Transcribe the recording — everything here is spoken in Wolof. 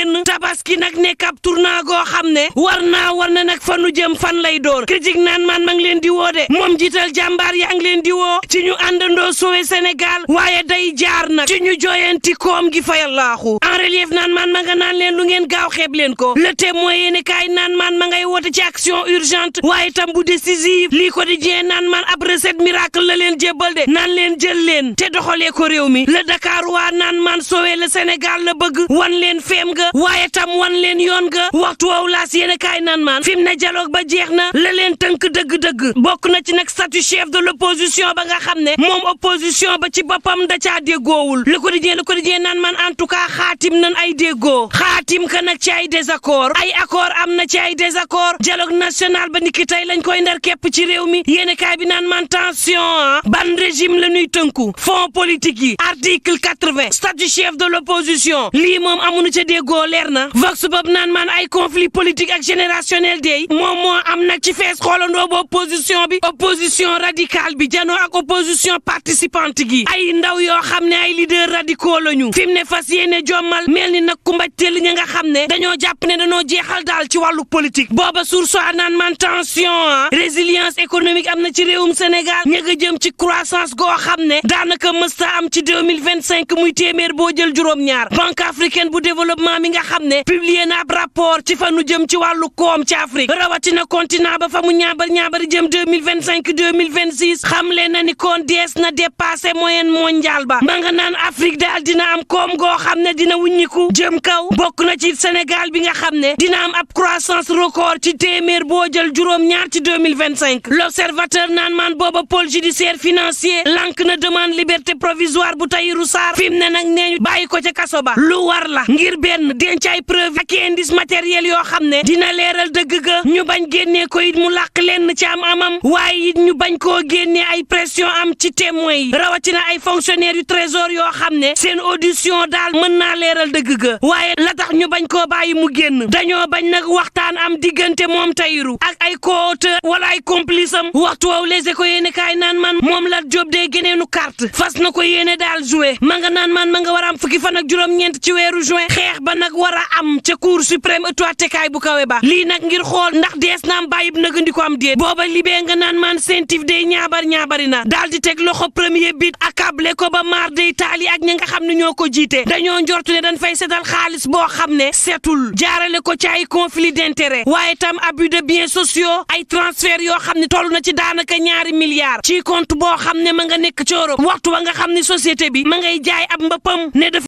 génn tabaski nag nekk ab tournant goo xam ne war na nag fa nu jëm fan lay doon critique naan man ma ngi leen di woo de moom jiital jàmbaar yaa ngi leen di woo ci ñu àndandoo sowe Sénégal waaye day jaar nag ci ñu joyanti koom gi fayal laaxu en relief naan man ma nga naan leen lu ngeen gaaw xeeb leen ko le témoin yéene kaay naan man ma ngay woote ci action urgente waaye tam bu décisive lii quotidien naan man ab recette miracle la leen jébbal de naan leen jël leen te doxalee ko réew mi le Dakar waa naan man sowe le Sénégal la bëgg wan leen feem ga waaye tam wan leen yoon ga waxtu woowu laas yéene kaay naan man fi mu ne dialogue ba jeex na la leen tënk dëgg-dëgg bokk na ci nag statut chef de l'opposition ba nga xam ne moom opposition ba ci boppam da caa déggoowul le quotidien naan man en tout cas xaatim nan ay déggoo xaatim ka nag ci ay désaccord ay accord am na ci ay désaccord dialogue national ba niki tey lañ koy ndar képp ci réew mi yéene kaay bi naan man tension ban régime la ñuy tënku fonds politique yi article 80 statut chef de l'opposition lii moom amuñu ca déggoo leer na vox bob naan man ay conflit politique ak générationnel day moom moo am nag ci fees xoolandoo ba opposition radicale bi janoo ak opposition participante gi ay ndaw yoo xam ne ay leader radicaux lañu fi mu ne fas yéene jommal mel ni nag ku mbaj teel ña nga xam ne dañoo jàpp ne dañoo jeexal daal ci wàllu politique booba source a naan man tension résilience économique am na ci réewum Sénégal ña nga jëm ci croissance goo xam ne daanaka mësta am ci 2025 muy téeméer boo jël juróom-ñaar banque africaine bu développement mi nga xam ne publié na ab rapport ci fa nu jëm ci wàllu koom ci Afrique rawatina continent ba fa mu ñaabar jëm 2025-2026 xamle na ni kon dees na dépassé moyenne mondiale ba ma nga naan Afrique daal dina am koom goo xam ne dina wuññiku jëm kaw bokk na ci Sénégal bi nga xam ne dina am ab croissance record ci téeméer boo jël juróom-ñaar ci 2025 l'observateur naan maan booba pôle judiciaire financier lank na demande liberté provisoire bu Tahirou Sarr fi mu ne nag nee ñu bàyyi ko ca kaso ba lu war la ngir benn denc ay preuve ak indice matériel yoo xam ne dina leeral dëgg ga ñu bañ génnee ko it mu làq leen ci am amam waaye it ñu bañ koo génnee ay pression am ci témoins yi rawatina ay fonctionnaires yu trésor yoo xam ne seen audition daal mën naa leeral dëgg ga waaye la tax ñu bañ koo bàyyi mu génn dañoo bañ nag waxtaan am diggante moom Tahirou ak ay co-auteur wala ay complice am waxtu woowu Les Échos yéene kaay naan man moom Lat Diop day géneenu carte fas na ko yéene daal joué ma nga naan man ma nga war a am fukki fan ak juróom-ñeent ci weeru juin xeex ba nag war a am ca cour suprême ëttu attekaay bu kawe ba lii nag ngir xool ndax dees naam bàyyib nagandi ko am déet booba libee nga naan man sentif day ñaabari na daal di teg loxo premier bit accablé ko ba maar day taali ak ñi nga xam ne ñoo ko jiite dañoo njortu ne dañ fay setal xaalis boo xam ne setul jaarale ko ci ay conflit d'intérêt waaye tam abus de biens sociaux ay transfert yoo xam ne toll na ci daanaka $2 milliards ci compte boo xam ne ma nga nekk ci Europe waxtu wa nga xam ne société bi ma ngay jaay ab mbëppam ne